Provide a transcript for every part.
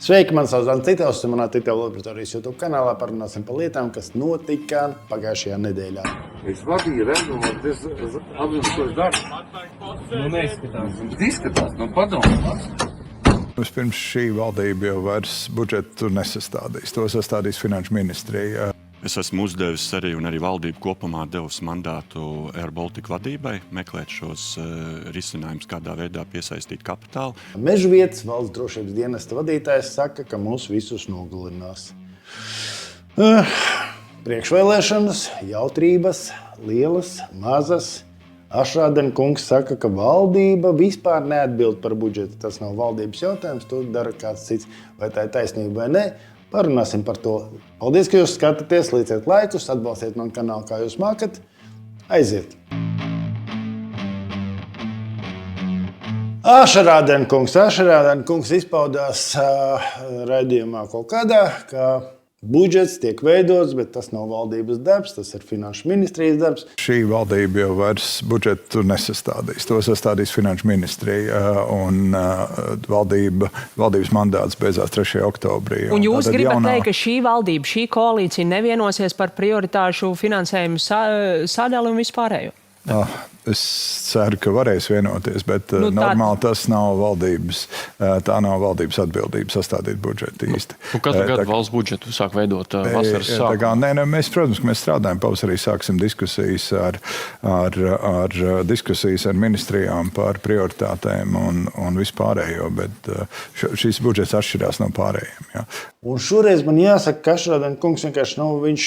Sveiki, man sauc Zants Citels, un manā Citela laboratorijas YouTube kanālā parunāsim par lietām, kas notika pagājušajā nedēļā. Es vadīju regulāri, tas apzināts darbs. Neizskatās. Izskatās, padomā. Vispirms šī valdība jau vairs budžetu nesastādīs. To sastādīs Finanšu ministrija. Es esmu uzdevis arī, un arī valdība kopumā devusi mandātu Air Baltica vadībai meklēt šos risinājumus, kādā veidā piesaistīt kapitālu. Mežvietas valsts drošības dienesta vadītājs saka, ka mūs visus nogalinās. Priekšvēlēšanas, jautrības, lielas, mazas. Ašrādena kungs saka, ka valdība vispār neatbild par budžetu. Tas nav valdības jautājums, to dara kāds cits. Vai tā ir taisnība vai nē? Parunāsim par to. Paldies, ka jūs skatāties, lieciet laikus, atbalstiet manu kanālu, kā jūs mākat. Aiziet! Ašrādena kungs izpaudās raidījumā kaut kādā, ka budžets tiek veidots, bet tas nav valdības darbs, tas ir Finanšu ministrijas darbs. Šī valdība jau vairs budžetu nesastādīs. To sastādīs Finanšu ministrija, un valdības mandāts beidzās 3. oktobrī. Un jūs gribat teikt, ka šī valdība, šī koalīcija nevienosies par prioritāšu finansējumu sadali un vispārējo? Es ceru, ka varēs vienoties, bet normāli tas nav valdības. Tā nav valdības atbildība sastādīt budžetu īsti. Katru gadu valsts budžetu sāk veidot vasaras sākumā. Mēs strādājam, pavasarī sāksim diskusijas ar ministrijām par prioritātēm un vispārējo, bet šis budžets atšķirās no pārējiem. Ja. Un šoreiz man jāsaka, ka Ašrādena kungs vienkārši viņš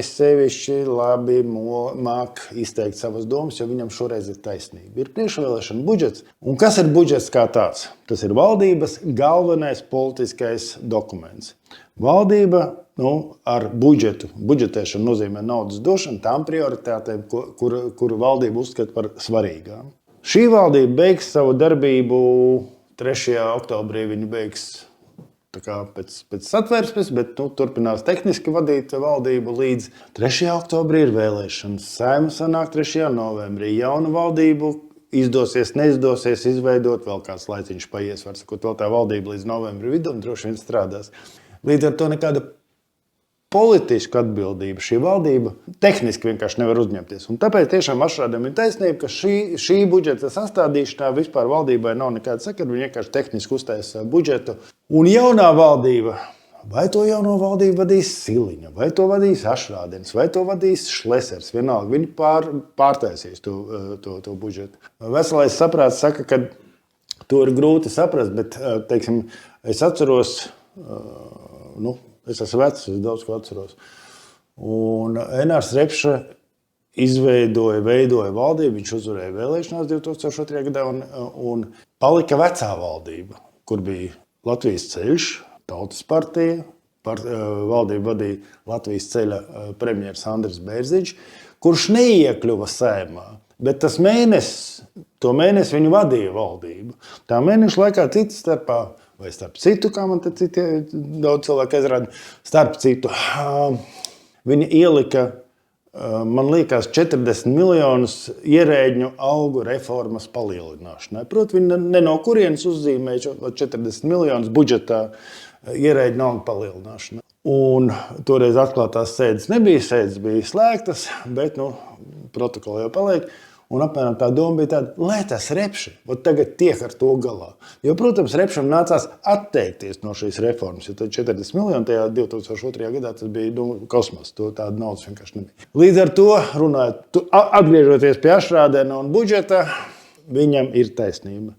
sevišķi labi māk izteikt savas domas, jo viņam šoreiz ir taisnība. Ir priekšvēlēšana budžets. Un kas ir budžets kā tāds? Tas ir valdības galvenais politiskais dokuments. Valdība ar budžetēšanu nozīmē naudas došanu tām prioritātēm, kuru valdība uzskata par svarīgām. Šī valdība beigs savu darbību 3. oktobrī, viņa beigs pēc satversmes, bet turpinās tehniski vadīt valdību līdz 3. oktobrī ir vēlēšanas. Saeima sanāk 3. novembrī. Jaunu valdību izdosies, neizdosies izveidot, vēl kāds laiciņš paies, var sakot, vēl tā valdība līdz novembra vidum droši vien strādās. Līdz ar to nekāda politisku atbildību šī valdība tehniski vienkārši nevar uzņemties. Un tāpēc tiešām Ašrādena ir taisnība, ka šī budžeta sastādīšanā vispār valdībai nav nekāda sakara, viņi vienkārši tehniski uztaisa budžetu. Un jaunā valdība, vai to jauno valdību vadīs Siliņa, vai to vadīs Ašrādens, vai to vadīs Šlesers, vienalga, viņi pārtaisīs to budžetu. Veselais saprāts saka, ka to ir grūti saprast, bet, teiksim, es atceros, es esmu vecs, es daudz ko atceros. Un Enārs Repša veidoja valdību, viņš uzvarēja vēlēšanās 2002. gadā un palika vecā valdība, kur bija Latvijas ceļš, Tautas partija, valdību vadīja Latvijas ceļa premjers Andris Bērziņš, kurš neiekļuva Saeimā. Bet to mēnesi viņu vadīja valdību. Tā mēneša laikā cita starpā, vai starp citu, kā man te citi daudz cilvēku aizrāda, starp citu, viņa ielika, man liekas, 40 miljonus ierēģņu algu reformas palielināšanai. Proti, viņa ne no kurienes uzzīmēja 40 miljonus budžetā ierēģņu algu palielināšanai. Un toreiz atklātās sēdes nebija, sēdes bija slēgtas, bet protokoli jau paliek. Un apmēram tā doma bija tāda, lai tas Repša tagad tiek ar to galā. Jo, protams, Repšam nācās atteikties no šīs reformas, jo tad 40 miljoni tajā 2002. gadā tas bija kosmos, tāda naudas vienkārši nebija. Līdz ar to, runājot, atgriežoties pie Ašrādena un budžeta, viņam ir taisnība.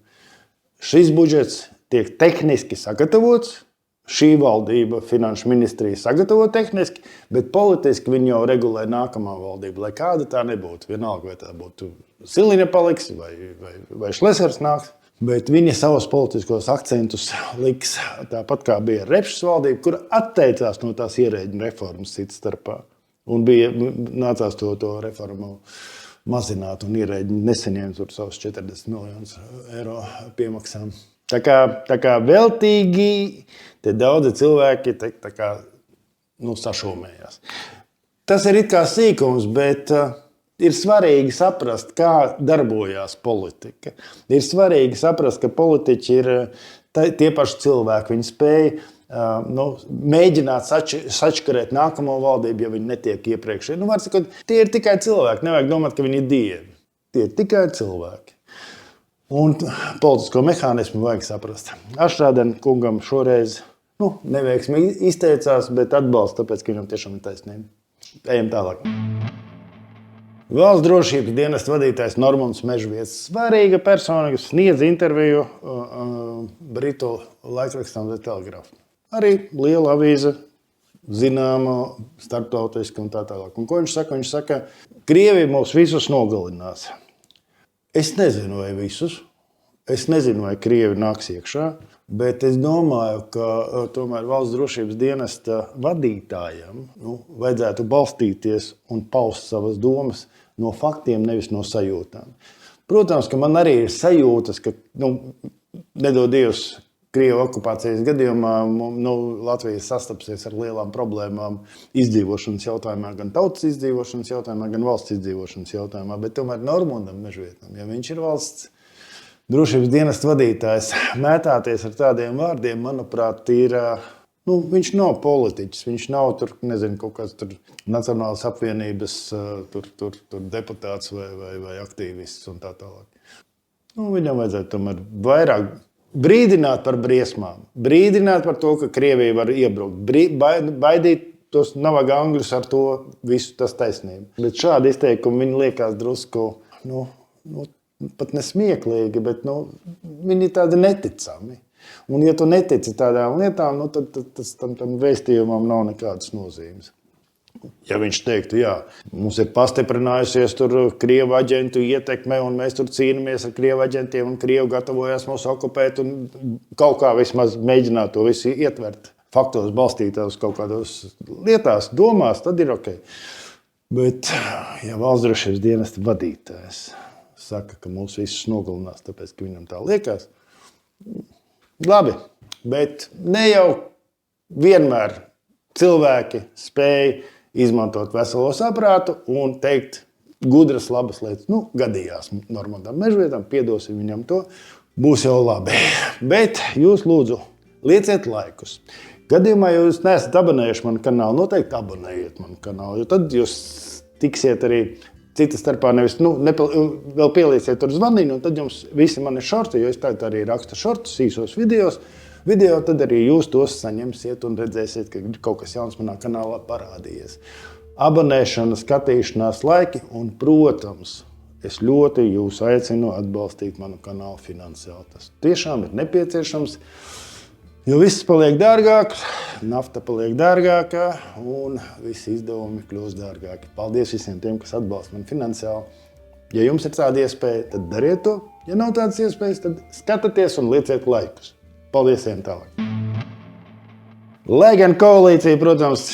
Šis budžets tiek tehniski sagatavots, šī valdība, Finanšu ministrija sagatavo tehniski, bet politiski viņi jau regulē nākamā valdība, lai kāda tā nebūtu. Vienalga, vai tā būtu Siliņa paliks vai Šlesers nāks, bet viņa savus politiskos akcentus liks tāpat kā bija Repšas valdība, kura atteicās no tās ierēģņu reformas cits starpā. Un nācās to reformu mazināt un ierēģi nesaņēma tur savus 40 miljonus eiro piemaksām. Tā kā veltīgi te daudzi cilvēki sašūmējās. Tas ir it kā sīkums, bet ir svarīgi saprast, kā darbojās politika. Ir svarīgi saprast, ka politiķi ir tie paši cilvēki, viņi spēja mēģināt sačkarēt nākamo valdību, ja viņi netiek iepriekšēji. Var sakot, tie ir tikai cilvēki, nevajag domāt, ka viņi ir dievi. Tie ir tikai cilvēki. Un politisko mehānismu vajag saprast. Ašrādena kungam šoreiz neveiksmīgi izteicās, bet atbalsta, tāpēc, ka viņam tiešām ir taisnība. Ejam tālāk. Valsts drošības dienesta vadītājs Normunds Mežvietis. Svarīga persona, kas sniedz interviju Britu laikrakstam The Telegraph. Arī liela avīze, zināma, starptautiska un tā tālāk. Un ko viņš saka? Viņš saka, Krievija mūs visus nogalinās. Es nezinu, vai visus. Es nezinu, vai Krievi nāks iekšā. Bet es domāju, ka tomēr valsts drošības dienesta vadītājam vajadzētu balstīties un paust savas domas no faktiem, nevis no sajūtām. Protams, ka man arī ir sajūtas, ka, nedod Dievs, Krievu okupācijas gadījumā Latvija sastapsies ar lielām problēmām izdzīvošanas jautājumā, gan tautas izdzīvošanas jautājumā, gan valsts izdzīvošanas jautājumā. Bet tomēr Normundam Mežvietam, ja viņš ir valsts drošības dienesta vadītājs, mētāties ar tādiem vārdiem, manuprāt, ir, viņš nav politiķis, viņš nav tur, nezinu, kaut kāds tur Nacionālas apvienības tur deputāts vai aktīvists un tā tālāk. Viņam vajadzētu tomēr vairāk brīdināt par briesmām, brīdināt par to, ka Krievija var iebrukt, baidīt tos navaga angļus ar to visu, tas taisnība. Bet šādi izteikumi viņi liekas drusku, pat nesmieklīgi, bet viņi ir tādi neticami. Un ja tu netici tādām lietām, tad tam vēstījumam nav nekādas nozīmes. Ja viņš teiktu, jā, mums ir pastiprinājusies tur Krievu aģentu ietekme, un mēs tur cīnāmies ar Krievu aģentiem, un Krievu gatavojās mūs okupēt, un kaut kā vismaz mēģināt to visu ietvert, faktos balstītās kaut kādos lietās, domās, tad ir ok. Bet, ja valsts drošības dienesta vadītājs saka, ka mūs visus nogalinās, tāpēc, ka viņam tā liekas. Labi, bet ne jau vienmēr cilvēki spēj izmantot veselo saprātu un teikt gudras, labas lietas. Gadījās Normundam Mežvietam, piedosim viņam to, būs jau labi. Bet jūs lūdzu lieciet laikus. Gadījumā, ja jūs neesat abonējuši manu kanālu, noteikti abonējiet manu kanālu, jo tad jūs tiksiet arī cita starpā nevis, vēl pielieciet tur zvaniņu, un tad jums visi mani šorti, jo es tagad arī rakstu šortus, īsos video, tad arī jūs tos saņemsiet un redzēsiet, ka kaut kas jauns manā kanālā parādījies. Abonēšana, skatīšanās laiki, un, protams, es ļoti jūs aicinu atbalstīt manu kanālu finansiāli. Tas tiešām ir nepieciešams, jo viss paliek dārgāks, nafta paliek dārgākā un visi izdevumi kļūst dārgāki. Paldies visiem tiem, kas atbalsta mani finansiāli. Ja jums ir tāda iespēja, tad dariet to. Ja nav tādas iespējas, tad skatieties un lieciet laikus. Paldies, ejam tālāk. Lai gan koalīcija, protams,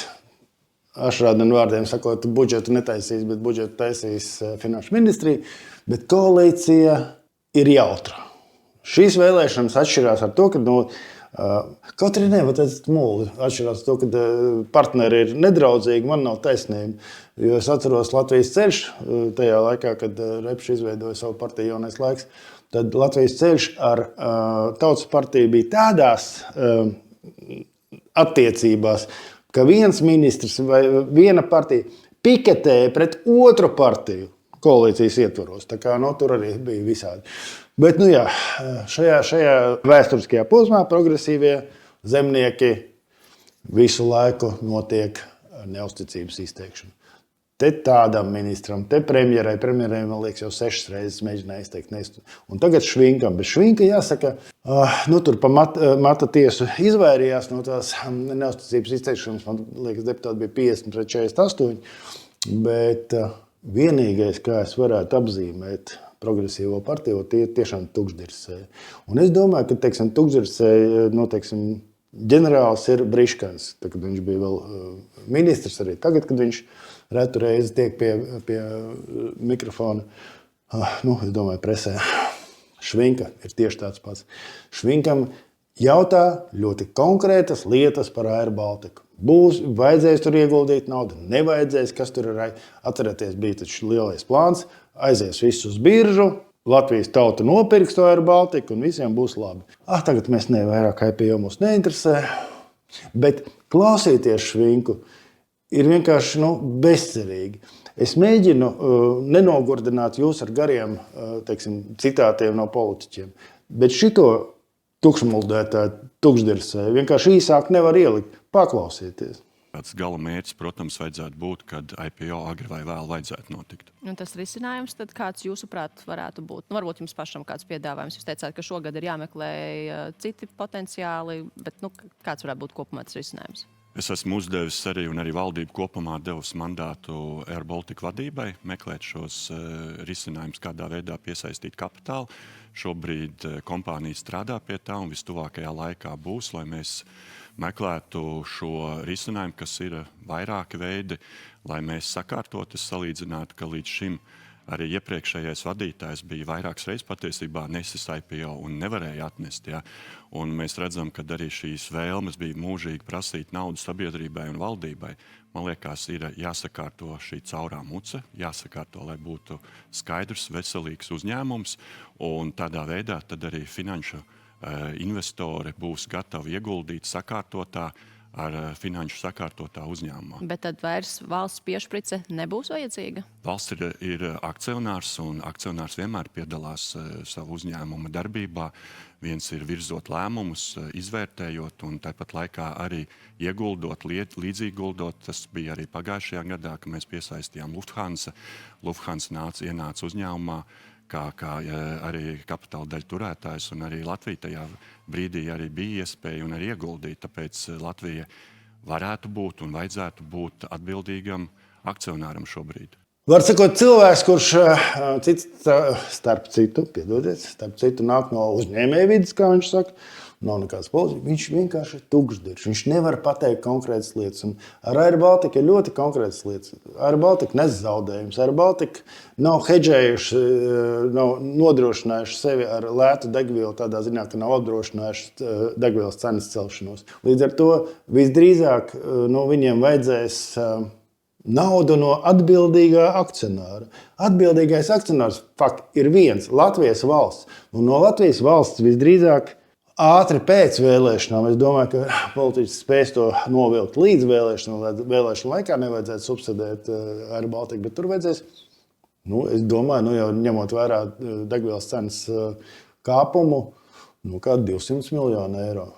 Ašrādena vārdiem sakot, budžetu netaisīs, bet budžetu taisīs finanšu ministrija, bet koalīcija ir jautra. Šīs vēlēšanas atšķirās ar to, ka kaut arī atšķirās to, ka partneri ir nedraudzīgi, man nav taisnība. Jo es atceros Latvijas ceļš, tajā laikā, kad Repš izveidoja savu partiju Jaunais laiks, tad Latvijas ceļš ar Tautas partiju bija tādās attiecībās, ka viens ministrs vai viena partija piketēja pret otru partiju koalīcijas ietvaros. Tā kā tur arī bija visādi. Bet, šajā vēsturiskajā posmā progresīvie zemnieki visu laiku notiek neusticības izteikšana. Te tādam ministram, te premjerai, man liekas, jau 6 reizes mēģināja izteikt. Un tagad Švinkam. Bet Švinka, jāsaka, tur pa mata tiesu izvairījās no tās neusticības izteikšanas. Man liekas, deputāti bija 50 pret 48. Bet vienīgais, kā es varētu apzīmēt progresīvo partiju, tie tiešām tukšdirsēji. Un es domāju, ka, tukšdirsēji, ģenerālis ir Briškans, kad viņš bija vēl ministrs arī. Tagad, kad viņš retu reizi tiek pie mikrofona, es domāju, presē. Švinka ir tieši tāds pats. Švinkam jautā ļoti konkrētas lietas par Air Baltiku. Vajadzēs tur ieguldīt naudu, nevajadzēs, kas tur ir. Atcerieties, bija taču lielais plāns, aizies viss uz biržu, Latvijas tauta nopirks to Air Baltica un visiem būs labi. Tagad mēs vairāk IPO mūs neinteresē, bet klausīties Švinku ir vienkārši bezcerīgi. Es mēģinu nenogurdināt jūs ar gariem citātiem no politiķiem, bet šito tukšmuldētāju tukšdirsēju vienkārši īsāk nevar ielikt. Paklausieties. Tāds gala mērķis, protams, vajadzētu būt, kad IPO agri vai vēl vajadzētu notikt. Un tas risinājums, tad kāds jūsuprāt varētu būt? Varbūt jums pašam kāds piedāvājums. Jūs teicāt, ka šogad ir jāmeklē citi potenciāli, bet kāds varētu būt kopumā tas risinājums? Es esmu uzdevis arī, un arī valdība kopumā devusi mandātu Air Baltica vadībai meklēt šos risinājumus, kādā veidā piesaistīt kapitālu. Šobrīd kompānija strādā pie tā, un vistuvākajā laikā būs, lai mēs meklētu šo risinājumu, kas ir vairāki veidi, lai mēs sakārtot. Es salīdzinātu, ka līdz šim arī iepriekšējais vadītājs bija vairākas reizes patiesībā nesis IPO un nevarēja atnest. Ja? Un mēs redzam, ka arī šīs vēlmes bija mūžīgi prasīt naudu sabiedrībai un valdībai. Man liekas, ir jāsakārto šī caurā muce, jāsakārto, lai būtu skaidrs, veselīgs uzņēmums, un tādā veidā tad arī finanšu investori būs gatavi ieguldīt sakārtotā ar finanšu sakārtotā uzņēmumā. Bet tad vairs valsts piešprice nebūs vajadzīga? Valsts ir akcionārs, un akcionārs vienmēr piedalās savu uzņēmumu darbībā. Viens ir virzot lēmumus, izvērtējot, un tāpat laikā arī ieguldot, līdzieguldot. Tas bija arī pagājušajā gadā, kad mēs piesaistījām Lufthansa. Lufthansa ienāca uzņēmumā, kā arī kapitāla daļu turētājs, un arī Latvija tajā brīdī arī bija iespēja un arī ieguldīt. Tāpēc Latvija varētu būt un vajadzētu būt atbildīgam akcionāram šobrīd. Var sakot, cilvēks, kurš starp citu nāk no uzņēmēja vidas, kā viņš saka, nav nekāds politiķis, viņš vienkārši ir tukšdirs. Viņš nevar pateikt konkrētas lietas. Un ar Air Baltica ir ļoti konkrētas lietas. Air Baltica nes zaudējumus. Air Baltica nav hedžējuši, nav nodrošinājuši sevi ar lētu degvielu, tādā ziņā, ka nav apdrošinājuši degvielas cenas celšanos. Līdz ar to visdrīzāk viņiem vajadzēs naudu no atbildīgā akcionāra. Atbildīgais akcionārs ir viens - Latvijas valsts. Un no Latvijas valsts visdrīzāk ātri pēc vēlēšanām. Es domāju, ka politiķis spēs to novilkt līdz vēlēšanām, lai vēlēšanu laikā nevajadzētu subsidēt Air Baltica, bet tur vajadzēs, es domāju, jau ņemot vērā degvielas cenas kāpumu, kādu 200 miljonu eiro.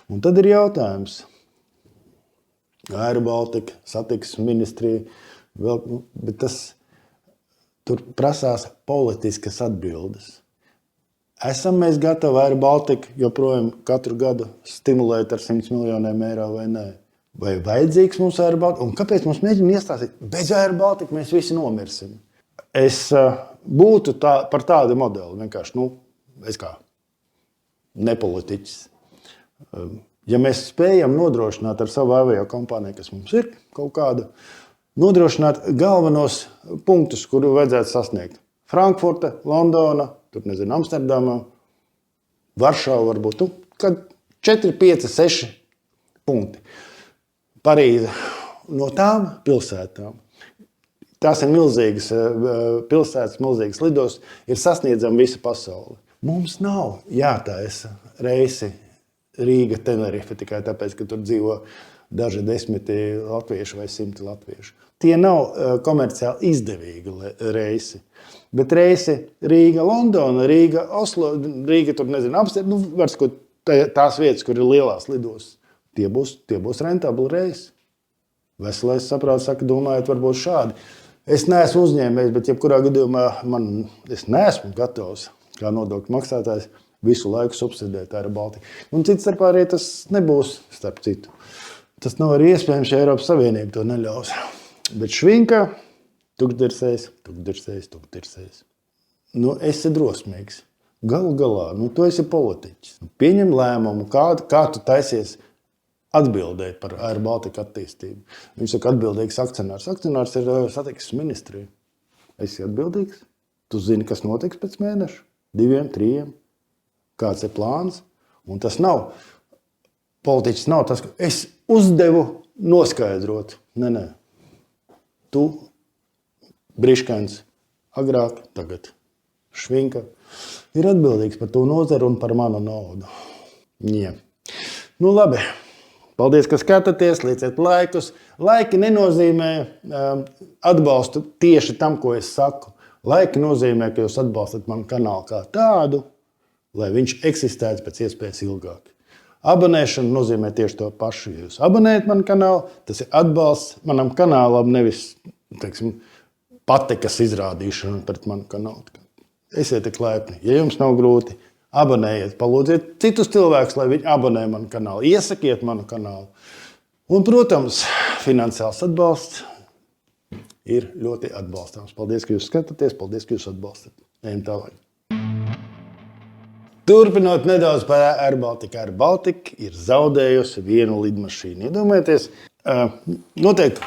Un tad ir jautājums. Air Baltica, satiksmes ministrija, bet tur prasās politiskas atbildes. Esam mēs gatavi Air Baltica joprojām katru gadu stimulēt ar 100 miljoniem eiro vai nē? Vai vajadzīgs mums Air Baltica? Un kāpēc mums mēģina iestāstīt? Bez Air Baltica mēs visi nomirsim. Es būtu par tādu modeli. Vienkārši, es kā nepolitiķis. Ja mēs spējam nodrošināt ar savu avio kompāniju, kas mums ir kaut kāda, nodrošināt galvenos punktus, kuru vajadzētu sasniegt. Frankfurta, Londona, Amsterdamā, Varšava varbūt, 4, 5, 6 punkti. Parīze. No tām pilsētām, tās ir milzīgas pilsētas, milzīgas lidos, ir sasniedzama visa pasaule. Mums nav jātaisa reisi Rīga, Tenerife tikai tāpēc, ka tur dzīvo daži 10 latvieši vai 100 latvieši. Tie nav komerciāli izdevīgi reisi. Bet reisi Rīga, Londona, Rīga, Oslo, Rīga, Amsterdam, var sakot, tās vietas, kur ir lielās lidostas, tie būs rentabli reisi. Veselais saprāts saka, domājot, varbūt šādi. Es neesmu uzņēmējs, bet jebkurā gadījumā es neesmu gatavs, kā nodokļu maksātājs, visu laiku subsidēt Air Baltica. Un cits starpā arī tas nebūs, starp citu. Tas nav arī iespējams, ja Eiropas Savienība to neļaus. Bet Švinka tukšdirsējs. Esi drosmīgs. Galu galā, tu esi politiķis. Pieņem lēmumu, kā tu taisies atbildēt par Air Baltica attīstību. Viņš saka, atbildīgs akcionārs. Akcionārs ir satiksmes ministrija. Esi atbildīgs? Tu zini, kas notiks pēc mēneša? 2, 3. Kāds ir plāns? Un tas nav. Politiķis nav tas, ka es uzdevu noskaidrot. Nē. Tu, Briškens, agrāk, tagad. Švinka ir atbildīgs par to nozaru un par manu naudu. Jā. Nu labi. Paldies, ka skatāties, lieciet laikus. Laiki nenozīmē atbalstu tieši tam, ko es saku. Laiki nozīmē, ka jūs atbalstat manu kanālu kā tādu, lai viņš eksistētu pēc iespējas ilgāk. Abonēšana nozīmē tieši to pašu. Ja jūs abonējat manu kanālu, tas ir atbalsts manam kanālam, nevis, teiksim, patikas izrādīšana pret manu kanālu. Esiet tik laipni. Ja jums nav grūti, abonējiet, palūdziet citus cilvēkus, lai viņi abonē manu kanālu. Iesakiet manu kanālu. Un, protams, finansiāls atbalsts ir ļoti atbalstāms. Paldies, ka jūs skatāties, paldies, ka jūs atbalstat. Ejam tālāk. Turpinot nedaudz par Air Baltica. Air Baltica ir zaudējusi vienu lidmašīnu. Iedomājieties, notiek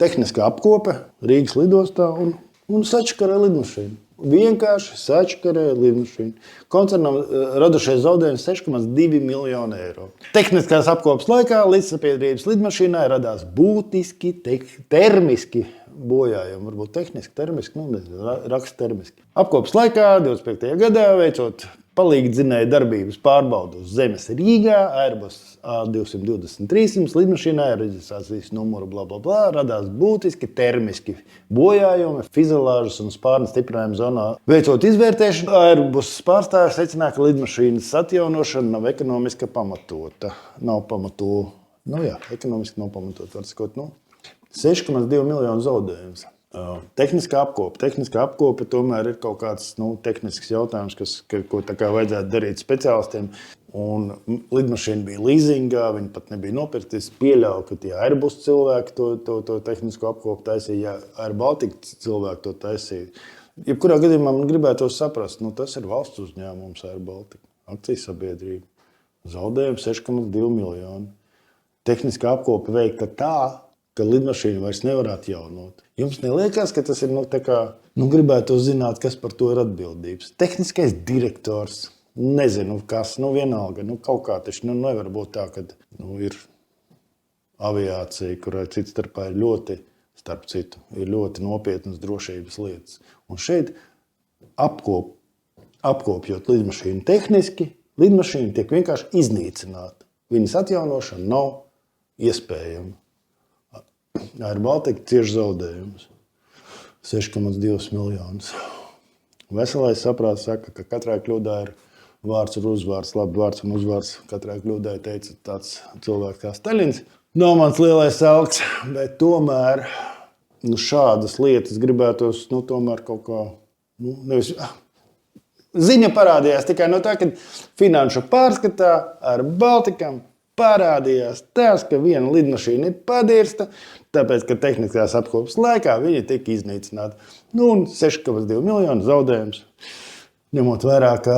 tehniskā apkope Rīgas lidostā un sačakarē lidmašīnu. Vienkārši sačakarē lidmašīnu. Koncernam radušies zaudējumi 6,2 miljonu eiro. Tehniskās apkopes laikā līdzsabiedrības lidmašīnai radās būtiski termiski bojājumi. Varbūt tehniski, termiski, raksta termiski. Apkopes laikā 25. gadā veicot palīgdzinēja darbības pārbaudu uz zemes Rīgā, Airbus A220-300 lidmašīnai ar reģistrācijas numuru radās būtiski termiski bojājumi fizilāžas un spārna stiprinājuma zonā. Veicot izvērtēšanu, Airbus pārstāvji secināja, ka lidmašīnas atjaunošana nav ekonomiski pamatota. Ekonomiski nav pamatota, var sakot, 6,2 miljonu zaudējums. Tehniskā apkope tomēr ir kaut kāds tehnisks jautājums, ko tā kā vajadzētu darīt speciālistiem. Un lidmašīna bija leasingā, viņa pat nebija nopirkta. Es pieļauju, ka tie Airbus cilvēki to tehnisko apkopu taisīja, ja Air Baltica cilvēki to taisīja. Jebkurā gadījumā man gribētos saprast, tas ir valsts uzņēmums Air Baltica, akcijas sabiedrība. Zaudējums 6,2 miljoni. Tehniskā apkope veikta tā, ka lidmašīnu vairs nevar atjaunot. Jums neliekas, ka tas ir gribētu zināt, kas par to ir atbildības. Tehniskais direktors, nezinu kas, vienalga, kaut kā taču nevar būt tā, ka ir aviācija, kurai cits starpā ir ļoti, starp citu, ir ļoti nopietnas drošības lietas. Un šeit apkopjot lidmašīnu tehniski, lidmašīna tiek vienkārši iznīcināta. Viņas atjaunošana nav iespējama. Air Baltica cieši zaudējumus. 6,2 miljonus. Veselais saprāts saka, ka katrai kļūdā ir vārds un uzvārds, labi vārds un uzvārds. Katrai kļūdai teica tāds cilvēks kā Staļins. Nav mans lielais augs, bet tomēr šādas lietas gribētos tomēr kaut kā, nevis... Ziņa parādījās tikai no tā, ka finanšu pārskatā Air Balticam parādījās tas, ka viena lidmašīna ir padirsta, tāpēc, ka tehniskās apkopes laikā viņa tika iznīcināta. Un 6,2 miljonu zaudējums, ņemot vērā, ka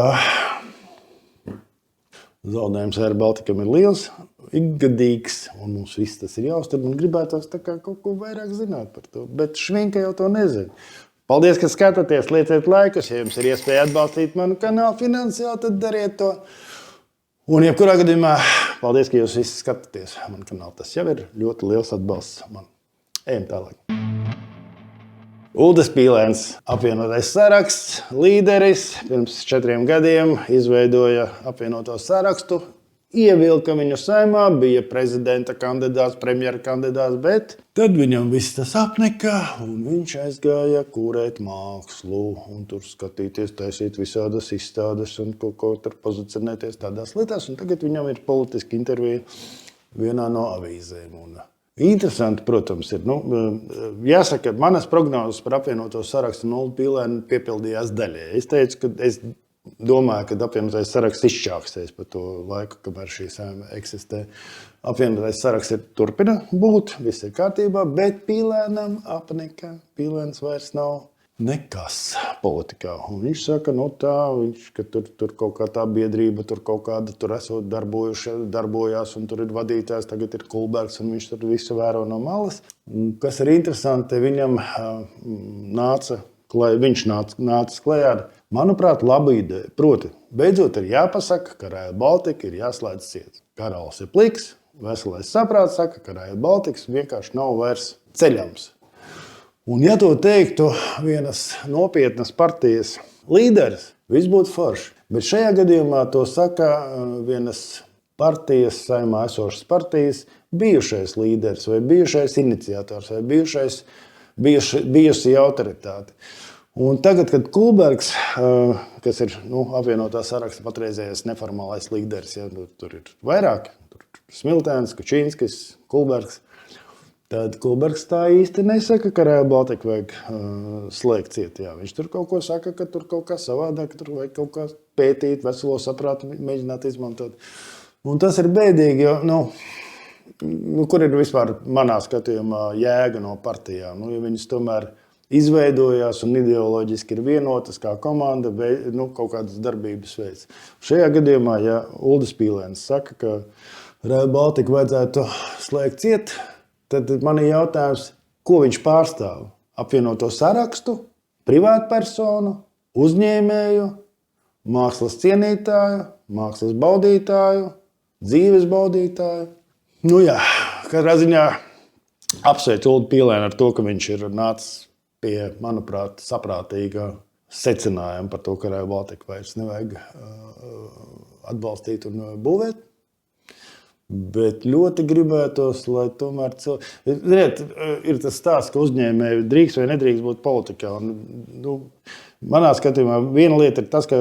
zaudējums Air Balticam ir liels, ikgadīgs, un mums viss tas ir jāuztur, un gribētos tā kā kaut ko vairāk zināt par to, bet Švinka jau to nezina. Paldies, ka skatāties, lieciet laikus, ja jums ir iespēja atbalstīt manu kanālu finansiāli, tad dariet to. Un jebkurā gadījumā, paldies, ka jūs visi skatāties manu kanālu. Tas jau ir ļoti liels atbalsts man. Ejam tālāk. Uldis Pīlēns, apvienotais saraksts, līderis, pirms 4 gadiem izveidoja apvienoto sarakstu, ievilka viņu saimā, bija prezidenta kandidāts, premjera kandidāts, bet tad viņam viss tas apnika, un viņš aizgāja kūrēt mākslu, un tur skatīties, taisīt visādas izstādes, un ko tur pozicionēties tādās lietās, un tagad viņam ir politiska intervija vienā no avīzēm. Un interesanti, protams, ir, jāsaka, manas prognozes par apvienoto sarakstu Uldu Pīlēnu piepildījās daļai. Es teicu, ka es domāju, ka apvienotais saraksts izšķāksies par to laiku, kamēr šī saima eksistē. Apvienotais saraksts turpina būt, viss ir kārtībā, bet Pīlēnam apnika. Pīlēns vairs nav nekas politikā. Un viņš saka, ka tur kaut kā tā biedrība, tur kaut kāda tur esot darbojās, un tur ir vadītājs, tagad ir Kulbergs, un viņš tur visu vēro no malas. Un, kas ir interesanti, viņam viņš nāca klajā ar, manuprāt, labu ideju. Proti, beidzot ir jāpasaka, ka Rail Baltica ir jāslēdz ciet. Karalis ir pliks, veselais saprāts saka, ka Rail Baltica vienkārši nav vairs ceļams. Un ja to teiktu vienas nopietnas partijas līderis, viss būtu forši. Bet šajā gadījumā to saka vienas partijas, saimā esošas partijas, bijušais līderis vai bijušais iniciators vai bijusi autoritāte. Un tagad, kad Kulbergs, kas ir apvienotā saraksta patreizējais neformālais līderis, ja, tur ir vairāki, tur Smiltēns, Kučīnskis, Kulbergs, tad Kulbergs tā īsti nesaka, ka Rail Baltica vajag slēgt ciet. Jā, viņš tur kaut ko saka, ka tur kaut kā savādāk, ka tur vajag kaut kā pētīt, veselo saprātu mēģināt izmantot. Un tas ir bēdīgi, jo, kur ir vispār manā skatījumā jēga no partijām? Ja viņas tomēr izveidojās un ideoloģiski ir vienotas kā komanda, kaut kādas darbības veids. Šajā gadījumā, ja Uldis Pīlēns saka, ka Rail Baltica vajadzētu slēgt ciet, tad man ir jautājums, ko viņš pārstāv? Apvienoto sarakstu, privātpersonu, uzņēmēju, mākslas cienītāju, mākslas baudītāju, dzīves baudītāju. Jā, katrā ziņā apsveicu Uldu Pīlēnu ar to, ka viņš ir nācis pie, manuprāt, saprātīgā secinājuma par to, ka Rail Baltica vairs nevajag atbalstīt un būvēt. Bet ļoti gribētos, lai tomēr cilvēki... Ir tas stāsts, ka uzņēmēji drīkst vai nedrīkst būt politikā. Manā skatījumā viena lieta ir tas, ka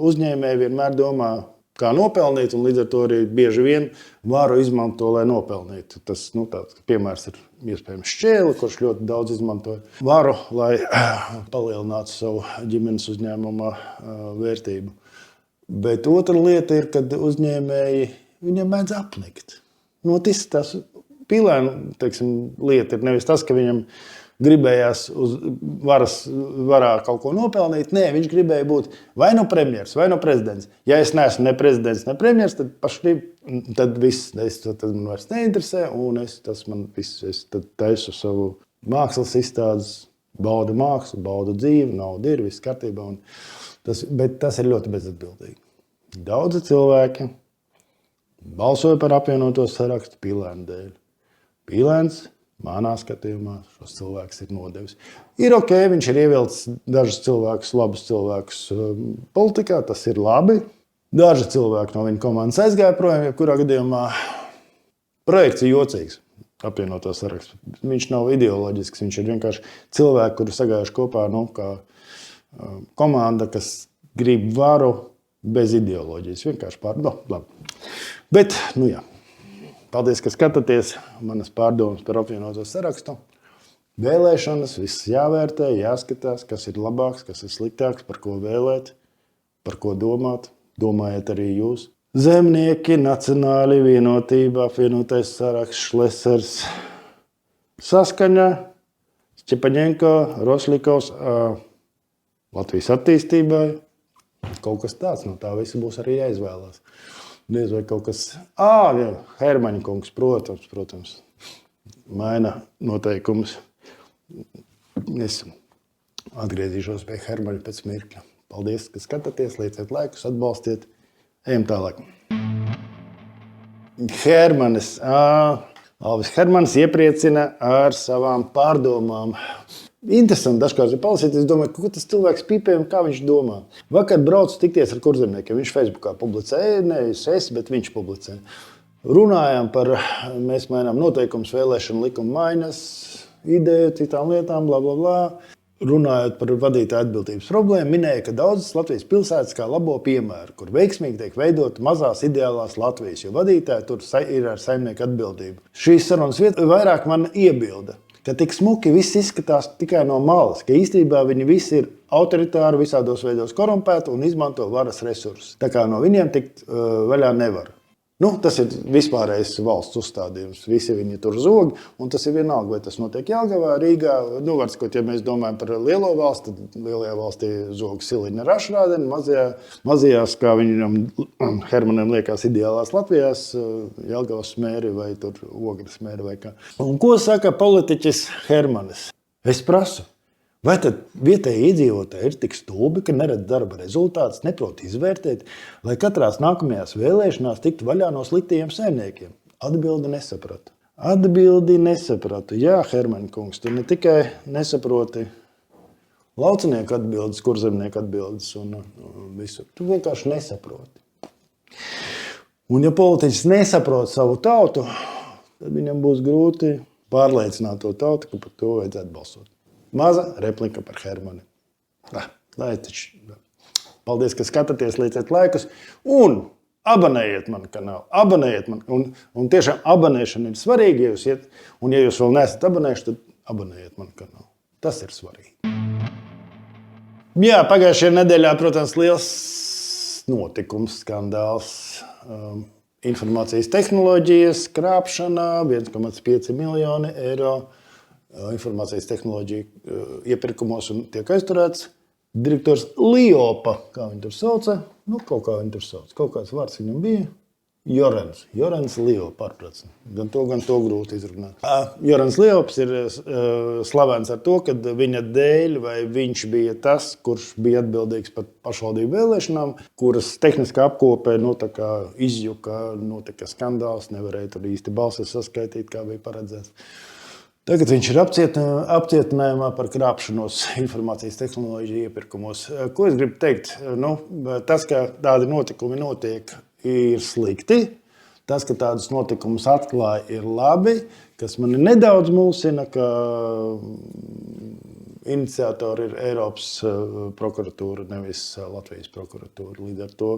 uzņēmēji vienmēr domā, kā nopelnīt, un līdz ar to arī bieži vien varu izmanto, lai nopelnītu. Tas, tāds piemērs ir iespējams Šķēle, kurš ļoti daudz izmantoja varu, lai palielinātu savu ģimenes uzņēmuma vērtību. Bet otra lieta ir, kad uzņēmēji viņam mēdz apnikt. Tas Pīlēna, lieta ir nevis tas, ka viņam gribējās uz varā kaut ko nopelnīt. Nē, viņš gribēja būt vai nu premjers, vai nu prezidents. Ja es neesmu ne prezidents, ne premjers, tad viss, tad man vairs neinteresē, un es tad taisu savu mākslas izstādes, baudu mākslu, baudu dzīvi, nauda ir, viss kārtībā. Bet tas ir ļoti bezatbildīgi. Daudzi cilvēki balsoja par apvienoto sarakstu Pīlēna dēļ. Pīlēns, manā skatījumā, šos cilvēkus ir nodevis. Ir ok, viņš ir ievilcis dažus cilvēkus, labus cilvēkus politikā, tas ir labi. Daži cilvēki no viņa komandas aizgāja projām, jebkurā gadījumā projekts ir jocīgs, apvienoto sarakstu. Viņš nav ideoloģisks, viņš ir vienkārši cilvēki, kuri sagājuši kopā, kā komanda, kas grib varu bez ideoloģijas. Vienkārši labi. Bet, jā. Paldies, ka skatāties manas pārdomas par apvienoto sarakstu. Vēlēšanas, viss jāvērtē, jāskatās, kas ir labāks, kas ir sliktāks, par ko vēlēt, par ko domāt. Domājiet arī jūs. Zemnieki, Nacionāli vienotība, apvienotais saraksts, Šlesers, Saskaņa, Šķepaņenko, Roslikovs, Latvijas attīstībai. Kaut kas tāds no tā visa būs arī jāizvēlās. Diez vai kaut kas... Hermaņa kungs, protams, maina noteikumus. Es atgriezīšos pie Hermaņa pēc mirkļa. Paldies, ka skatāties, lieciet laikus, atbalstiet. Ejam tālāk. Alvis Hermanis iepriecina ar savām pārdomām. Interesanti dažkārt ir palasīt, es domāju, ko tas cilvēks pīpē un kā viņš domā. Vakar braucu tikties ar kurzemniekiem, viņš Facebookā publicēja, nevis es, bet viņš publicēja. Runājām par, mēs mainām noteikumus, vēlēšanu likuma maiņas, ideju, citām lietām, bla, bla, bla. Runājot par vadītāju atbildības problēmu, minēja, ka daudzas Latvijas pilsētas kā labo piemēru, kur veiksmīgi tiek veidot mazās ideālās Latvijas, jo vadītāji tur ir ar saimnieku atbildību. Šīs sarunas vieta vairāk man iebilda, ka tik smuki viss izskatās tikai no malas, ka īstenībā viņi visi ir autoritāri, visādos veidos korumpēti un izmanto varas resursus. Tā kā no viņiem tikt vaļā nevar. Tas ir vispārējais valsts uzstādījums. Visi viņi tur zog, un tas ir vienalga, vai tas notiek Jelgavā, Rīgā. Ja mēs domājam par lielo valsti, tad lielajā valstī zog Siliņa Rašrādeni, mazajās, kā viņam Hermanim liekas, ideālās Latvijās, Jelgavas smēri vai tur Ogres smēri vai kā. Un ko saka politiķis Hermanis? Es prasu. Vai tad vietēji iedzīvotāji ir tik stulbi, ka neredz darba rezultātus, neprot izvērtēt, lai katrās nākamajās vēlēšanās tiktu vaļā no sliktajiem saimniekiem? Atbildi nesapratu. Jā, Hermaņa kungs, tu ne tikai nesaproti laucinieku atbildes, kurzemnieku atbildes un visur. Tu vienkārši nesaproti. Un ja politiķis nesaprot savu tautu, tad viņam būs grūti pārliecināt to tautu, ka par to vajadzētu balsot. Maza replika par Hermani. Paldies, ka skatāties, lieciet laikus un abonējiet manu kanālu. Abonējiet man. Un tiešām abonēšana ir svarīga. Ja jūs iet, un ja jūs vēl neesat abonējuši, tad abonējiet manu kanālu. Tas ir svarīgi. Jā, pagājušajā nedēļā, protams, liels notikums, skandāls. Informācijas tehnoloģijas krāpšana, 1,5 miljoni eiro informācijas tehnoloģiju iepirkumos un tiek aizturēts direktors Liopa, kā viņi tur sauca, kaut kā viņi tur sauc, kaut kāds vārds viņam bija, Jorens Liopa, pārprats. Gan to grūti izrunāt. Jorens Liops ir slavens ar to, ka viņa dēļ vai viņš bija tas, kurš bija atbildīgs par pašvaldību vēlēšanām, kuras tehniskā apkopē izjuka, notika skandāls, nevarēja tur īsti balsis saskaitīt, kā bija paredzēts. Tagad viņš ir apcietinājumā par krāpšanos informācijas tehnoloģiju iepirkumos. Ko es gribu teikt? Tas, ka tādi notikumi notiek, ir slikti. Tas, ka tādus notikumus atklāja, ir labi, kas mani nedaudz mulsina, ka iniciatori ir Eiropas prokuratūra, nevis Latvijas prokuratūra. Līdz ar to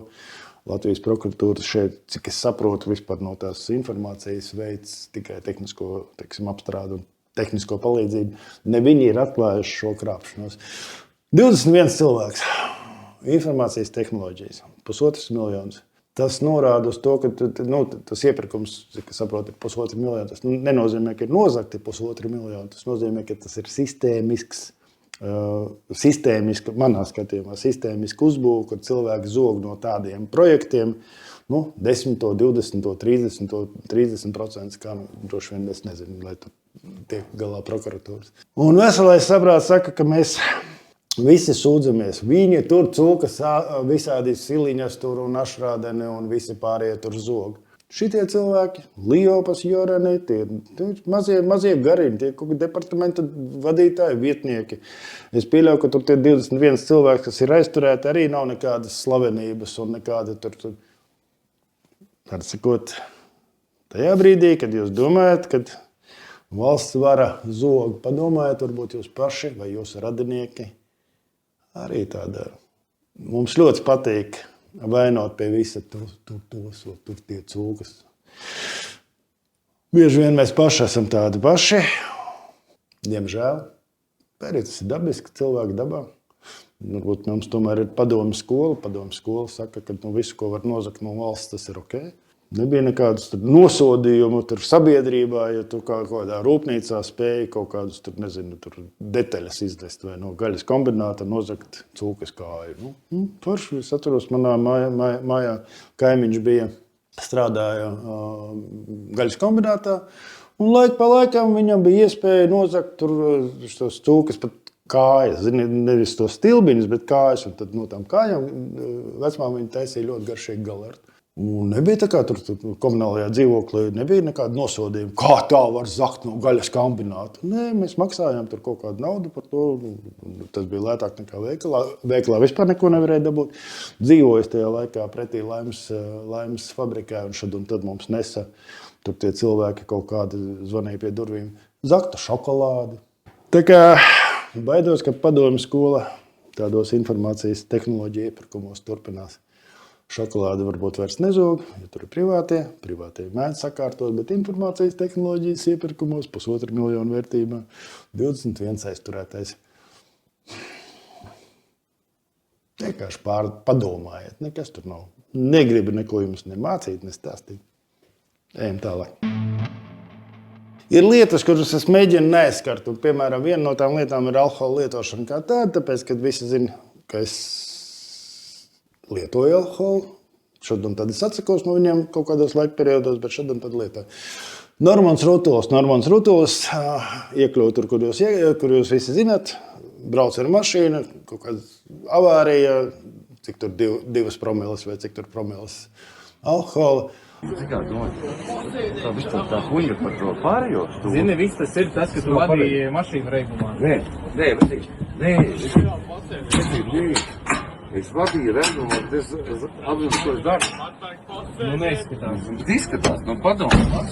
Latvijas prokuratūra šeit, cik es saprotu, vispār no tās informācijas veids tikai tehnisko, apstrādu un tehnisko palīdzību. Ne viņi ir atklājuši šo krāpšanos. 21 cilvēks. Informācijas tehnoloģijas. 1,5 miljonus. Tas norāda uz to, ka tas iepirkums, cik es saprotu, ir 1,5 miljonu. Tas nenozīmē, ka ir nozagti 1,5 miljonu. Tas nozīmē, ka tas ir manā skatījumā, sistēmiski uzbūve, kur cilvēki zog no tādiem projektiem 10, 20, 30%, kā droši vien es nezinu, lai tu tiek galā prokuratūras. Un veselais saprāts saka, ka mēs visi sūdzamies. Viņi tur cūkas visādi siliņas tur un ašrādeni un visi pārējie tur zog. Šitie cilvēki, Liopas, Joreni, tie mazie gariņi, tie kaut kādi departamenta vadītāji, vietnieki. Es pieļauju, ka tur tie 21 cilvēki, kas ir aizturēti, arī nav nekādas slavenības un nekāda tur. Tāda sakot, tajā brīdī, kad jūs domājat, kad valsts vara zog, padomājiet, varbūt jūs paši vai jūsu radinieki arī tāda. Mums ļoti patīk vainot pie visa tur tie cūkas. Bieži vien mēs paši esam tādi paši. Diemžēl. Arī tas ir dabiski cilvēku dabā. Varbūt mums tomēr ir padomu skola. Padomu skola saka, ka visu, ko var nozagt no valsts, tas ir ok. Nebija nekādus nosodījumu sabiedrībā, ja tu kādā rūpnīcā spēji kaut kādus detaļas izdest vai no gaļas kombināta nozagt cūkas kāju. Forši, es atceros, manā mājā kaimiņš strādāja gaļas kombinātā, un laika pa laikam viņam bija iespēja nozagt tos cūkas pat kājas, nevis tos stilbiņus, bet kājas, un tad no tām kājām vecmām viņa taisīja ļoti garšīgi galertu. Un nebija tā kā tur komunālajā dzīvoklī, nebija nekāda nosodījuma, kā tā var zakt no gaļas kombināta. Nē, mēs maksājām tur kaut kādu naudu par to, tas bija lētāk nekā veikalā. Veikalā vispār neko nevarēja dabūt. Dzīvoju tajā laikā pretī Laimes fabrikai, un šad un tad mums nesa tur tie cilvēki kaut kādi zvanīja pie durvīm, zakta šokolādi. Tā kā baidos, ka padomu skola tādos informācijas tehnoloģiju iepirkumos turpinās. Šokolādi varbūt vairs nezog, ja tur ir privātie mēdz sakārtot, bet informācijas tehnoloģijas iepirkumos 1,5 miljonu vērtībā 21 aizturētais. Vienkārši padomājiet, nekas tur nav. Negribu neko jums nemācīt, nestāstīt. Ejam tālāk. Ir lietas, kuras es mēģinu neaizskart, un, piemēram, viena no tām lietām ir alkohola lietošana kā tāda, tāpēc, kad visi zina, ka es lietoju alkoholu. Šad un tad es atsakos no viņiem kaut kādos laika periodos, bet šad un tad lietoju. Normons Rutulis iekļūt tur, kur jūs visi zināt, brauc ar mašīnu, kaut kāda avārija, cik tur 2 promiles vai cik tur promiles alkohola. Kā domā? Tā vispār tā huņa par to pārējo stūri. Zini, viss tas ir tas, ka tu vadīji mašīnu reibumā. Nē, Nē, es vadīju renumu, es apzinu, ko es daru. Neizskatās. Izskatās, padomā.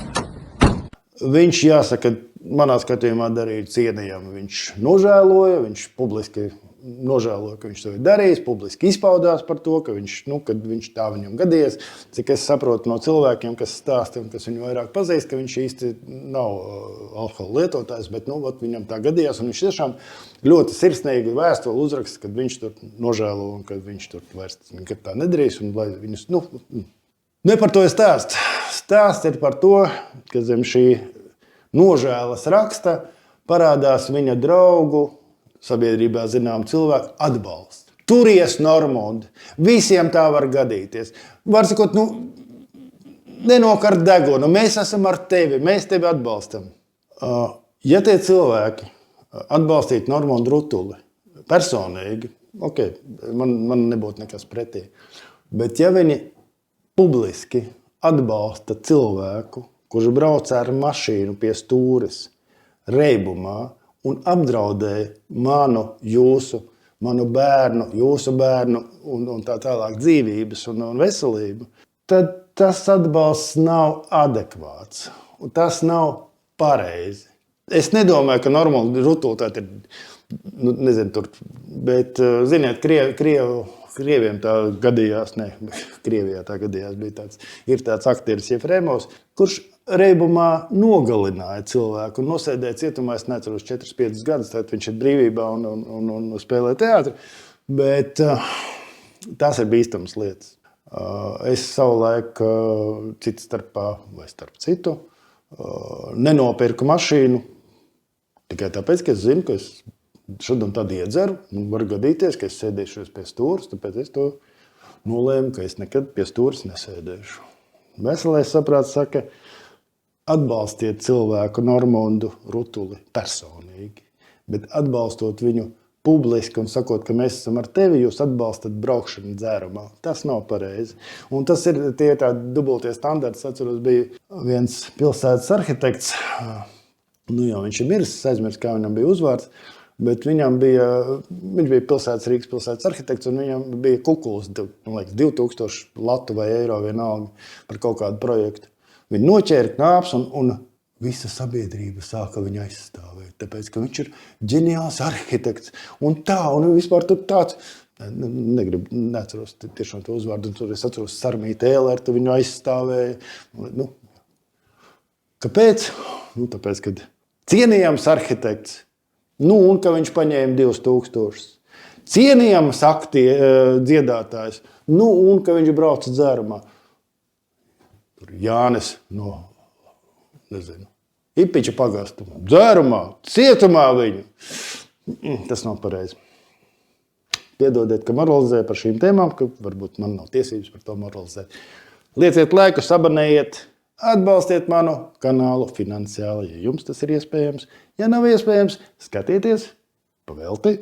Viņš, jāsaka, manā skatījumā darīja cienījami. Viņš nožēloja, viņš publiski nožēloja, ka viņš to ir darījis, publiski izpaudās par to, ka kad viņš tā viņam gadījies. Cik es saprotu no cilvēkiem, kas stāsta un kas viņu vairāk pazīst, ka viņš īsti nav alkohola lietotājs, bet viņam tā gadījās. Un viņš tiešām ļoti sirsnīgi vēstuli uzraksta, kad viņš tur nožēlo un kad viņš tur vairs nekad tā nedarīs. Un, lai viņus, ne par to ir stāsts. Stāsts ir par to, ka zem šī nožēlas raksta parādās viņa draugu, sabiedrībā zinām cilvēku atbalstu. Turies Normundi. Visiem tā var gadīties. Var sakot, nenokart degunu. Mēs esam ar tevi. Mēs tevi atbalstam. Ja tie cilvēki atbalstītu Normundu Rutuli personīgi, man nebūtu nekas pretī. Bet ja viņi publiski atbalsta cilvēku, kurš brauc ar mašīnu pie stūres, reibumā, un apdraudēja manu bērnu, jūsu bērnu un tā tālāk dzīvības un veselību, tad tas atbalsts nav adekvāts. Un tas nav pareizi. Es nedomāju, ka Normundu Rutuli tā ir, nezinu, tur, bet, ziniet, Krieviem tā gadījās, Krievijā tā gadījās, ir tāds aktieris Jefremovs, kurš reibumā nogalināja cilvēku un nosēdēja cietumā, es neceros 4-5 gadus, tad viņš ir brīvībā un spēlē teātri, bet tās ir bīstamas lietas. Es savulaik starp citu nenopirku mašīnu tikai tāpēc, ka es zinu, ka es šad un tad iedzeru, un var gadīties, ka es sēdēšos pie stūras, tāpēc es to nolēmu, ka es nekad pie stūras nesēdēšu. Veselais saprāts saka, atbalstiet cilvēku Normundu Rutuli personīgi, bet atbalstot viņu publiski un sakot, ka mēs esam ar tevi, jūs atbalstat braukšanu dzērumā. Tas nav pareizi. Un tas ir tie tādi dubultie standarti. Es atceros, bija viens pilsētas arhitekts, jau viņš ir miris, es aizmirsu, kā viņam bija uzvārds, bet viņš bija Rīgas pilsētas arhitekts, un viņam bija kukuls, man liekas, 2000 latu vai eiro vienalga par kaut kādu projektu. Viņi noķēra knāps, un visa sabiedrība sāka viņu aizstāvēt, tāpēc, ka viņš ir ģeniāls arhitekts. Un vispār tur tāds, neatceros tiešām to uzvārdu, un tur es atceros Sarmīta Ēlerta viņu aizstāvēja. Kāpēc? Tāpēc, kad cienījams arhitekts, un ka viņš paņēma 2000. Cienījams dziedātājs, un ka viņš brauca dzērumā. Tur Jānis no, Ipiča pagastuma, dzērumā, cietumā viņu. Tas nav pareizi. Piedodiet, ka moralizēju par šīm tēmām, ka varbūt man nav tiesības par to moralizēt. Lieciet laiku, abonējiet, atbalstiet manu kanālu finansiāli, ja jums tas ir iespējams. Ja nav iespējams, skatieties, pavelti,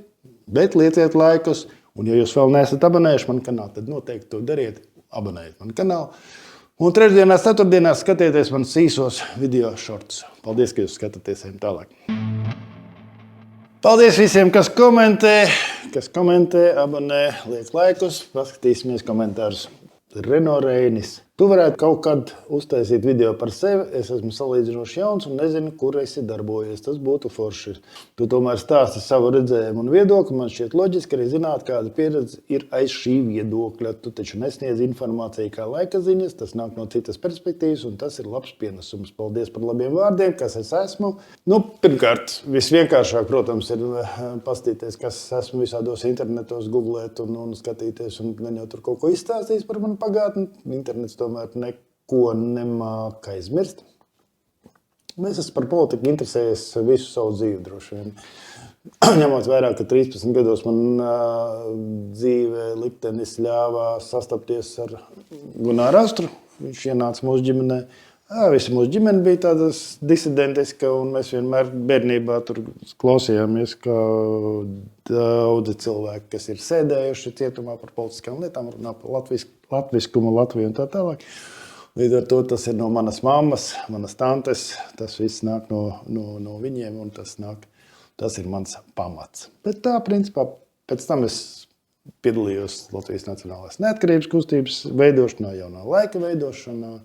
bet lieciet laikus. Un ja jūs vēl neesat abonējuši manu kanālu, tad noteikti to dariet, abonējiet manu kanālu. Un trešdienās, ceturtdienās skatieties manas īsos video shorts. Paldies, ka jūs skatāties ejam tālāk. Paldies visiem, kas komentē, abonē, liek laikus. Paskatīsimies komentārus. Reno Reinis. Tu varētu kaut kad uztaisīt video par sevi. Es esmu salīdzinoši jauns un nezinu, kur esi darbojies. Tas būtu forši. Tu tomēr stāsti savu redzējumu un viedokli. Man šķiet loģiski arī zināt, kāda pieredze ir aiz šī viedokļa. Tu taču nesniedz informāciju kā laika ziņas. Tas nāk no citas perspektīvas un tas ir labs pienesums. Paldies par labiem vārdiem, kas es esmu. Pirmkārt, visvienkāršāk, protams, ir pastīties, kas esmu visādos internetos, googlēt un skatīties un gan jau tur kaut ko izstāstīs par manu pagātni. Internets tomēr neko nemāk aizmirst. Es esmu par politiku interesējies visu savu dzīvi droši vien. Ņemot vērā, ka 13 gados man dzīvē liktenis ļāvā sastapties ar Gunāru Astru. Viņš ienāca mūsu ģimenē. Visi mūsu ģimene bija tādas disidentiska, un mēs vienmēr bērnībā tur klausījāmies, kā daudzi cilvēki, kas ir sēdējuši cietumā par politiskām lietām, runā par latviskumu, Latviju un tā tālāk. Līdz ar to tas ir no manas mammas, manas tantes, tas viss nāk no viņiem, un tas nāk Tas ir mans pamats. Bet tā, principā, pēc tam es piedalījos Latvijas Nacionālās neatkarības kustības veidošanā, jaunā laika veidošanā,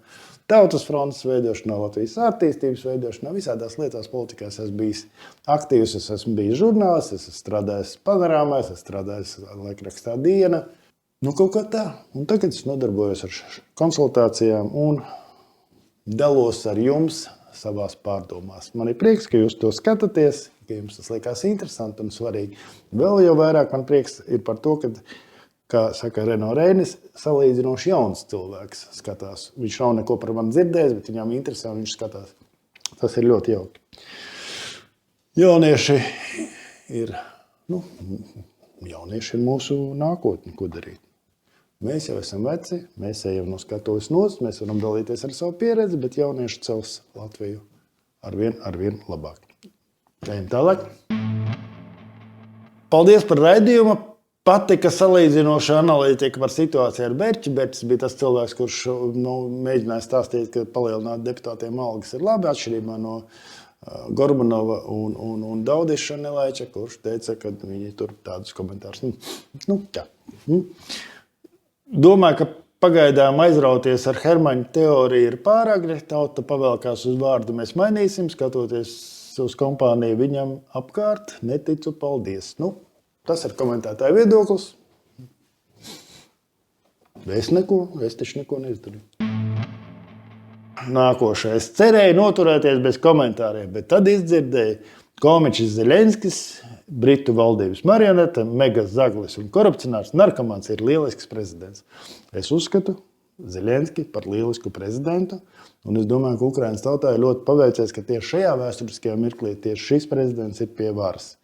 Tautas frontes veidošanā, Latvijas attīstības veidošanā, visādās lietās politikā es esmu bijis aktīvs, es esmu bijis žurnālists, es esmu strādājis panorāmā, es esmu strādājis laikrakstā Diena. Nu, kaut kā tā. Un tagad es nodarbojos ar konsultācijām un dalos ar jums savās pārdomās. Man ir prieks, ka jūs to skatāties, ka jums tas liekas interesanti un svarīgi. Vēl jau vairāk man prieks ir par to, ka, kā saka Reno Reinis, salīdzinoši jauns cilvēks skatās. Viņš nav neko par mani dzirdējis, bet viņam interesē un viņš skatās. Tas ir ļoti jauki. Jaunieši ir mūsu nākotne, ko darīt. Mēs jau esam veci, mēs ejam no skatuves nost, mēs varam dalīties ar savu pieredzi, bet jaunieši cels Latviju arvien labāk. Ejam tālāk. Paldies par raidījumu. Patika salīdzinoša analītika par situāciju ar Berķi. Berķis bija tas cilvēks, kurš mēģināja stāstīt, ka palielināt deputātiem algas ir labi, atšķirībā no Gorbanova un Daudiša Nelaiča, kurš teica, ka viņi tur tādus komentārus. Domāju, ka pagaidām aizrauties ar Hermaņa teoriju ir pāragri. Tauta pavēlkās uz vārdu mēs mainīsim, skatoties uz kompāniju viņam apkārt. Neticu, paldies. Tas ir komentētāja viedoklis. Es taču neko neizdarīju. Nākošais. Cerēju noturēties bez komentāriem, bet tad izdzirdēju komiķis Zeļenskis, Britu valdības marionete, megas zaglis un korupcionārs narkomāns ir lielisks prezidents. Es uzskatu Zeļenski par lielisku prezidentu, un es domāju, ka Ukrainas tautā ir ļoti paveicies, ka tieši šajā vēsturiskajā mirklī tieši šis prezidents ir pie varas.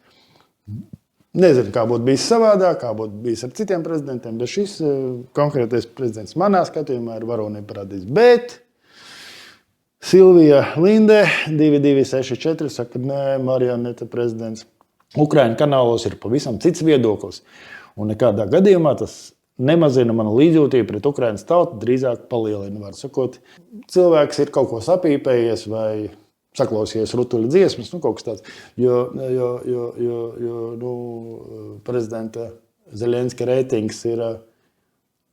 Nezinu, kā būtu bijis savādāk, kā būtu bijis ar citiem prezidentiem, bet šis konkrētais prezidents manā skatījumā ir varonība parādījis. Bet Silvija Linde 2264 saka, nē, marionete prezidents. Ukraiņu kanālos ir pavisam cits viedoklis, un nekādā gadījumā tas nemazina manu līdzjūtību pret Ukrainas tautu, drīzāk palielina. Var sakot, cilvēks ir kaut ko sapīpējies vai saklausījies rutuļu dziesmas, kaut kas tāds, jo prezidenta Zeļenska reitings ir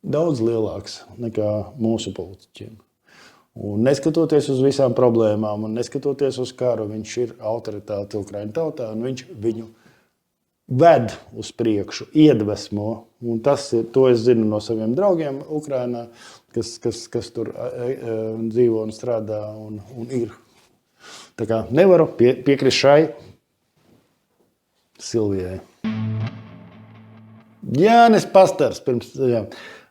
daudz lielāks nekā mūsu politiķiem. Un neskatoties uz visām problēmām un neskatoties uz karu, viņš ir autoritāte Ukraiņu tautā un viņš viņu ved uz priekšu, iedvesmo. Un to es zinu no saviem draugiem Ukrainā, kas tur dzīvo un strādā un ir. Tā kā nevaru piekrist šai Silvijai. Jānis Pastars pirms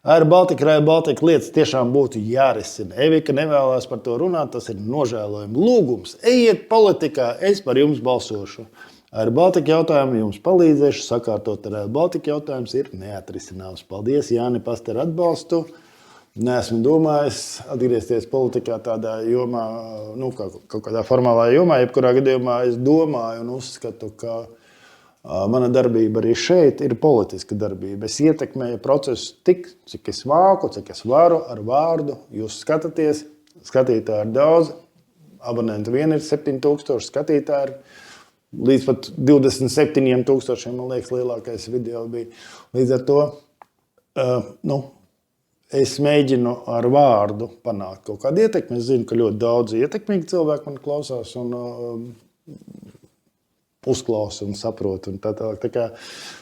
ar Rail Baltica lietas tiešām būtu jārisina. Evika nevēlās par to runāt, tas ir nožēlojami. Lūgums, ejiet politikā, es par jums balsošu. Ar Baltica jautājumu jums palīdzēšu, sakārtot ar Rail Baltica jautājums ir neatrisināms. Paldies, Jāni Pastar, atbalstu. Neesmu domājis atgriezties politikā tādā jomā, kaut kādā formālā jomā. Jebkurā gadījumā es domāju un uzskatu, ka mana darbība arī šeit ir politiska darbība. Es ietekmēju procesu tik, cik es vāku, cik es varu ar vārdu. Jūs skatāties, skatītāji ir daudz, abonenti vien ir 7000, skatītāji ir līdz pat 27,000, man liekas, lielākais video bija. Līdz ar to, es mēģinu ar vārdu panākt kaut kādu ietekmi. Es zinu, ka ļoti daudz ietekmīgi cilvēki man klausās un uzklausa un saprot. Un tā kā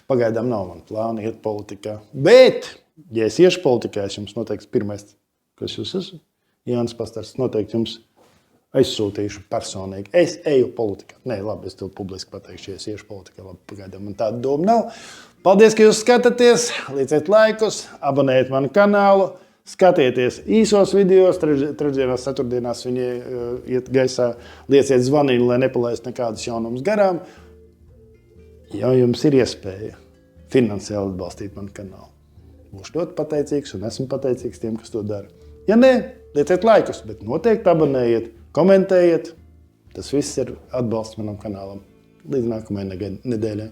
pagaidām nav man plāna iet politikā. Bet, ja es iešu politikā, es jums noteikti pirmais, kas jūs esat, Jānis Pastars, noteikti jums aizsūtīšu personīgi. Es eju politikā. Nē, labi, es tev publiski pateikšu, ja es iešu politikā. Labi, pagaidām man tāda doma nav. Paldies, ka jūs skatāties, lieciet laikus, abonējiet manu kanālu, skatieties īsos videos, trešdienās, ceturtdienās viņi iet gaisā, lieciet zvanīnu, lai nepalaist nekādus jaunumus garām. Ja jums ir iespēja finansiāli atbalstīt manu kanālu, būšu ļoti pateicīgs un esmu pateicīgs tiem, kas to dara. Ja nē, lieciet laikus, bet noteikti abonējiet, komentējiet. Tas viss ir atbalsts manam kanālam. Līdz nākamajai nedēļai.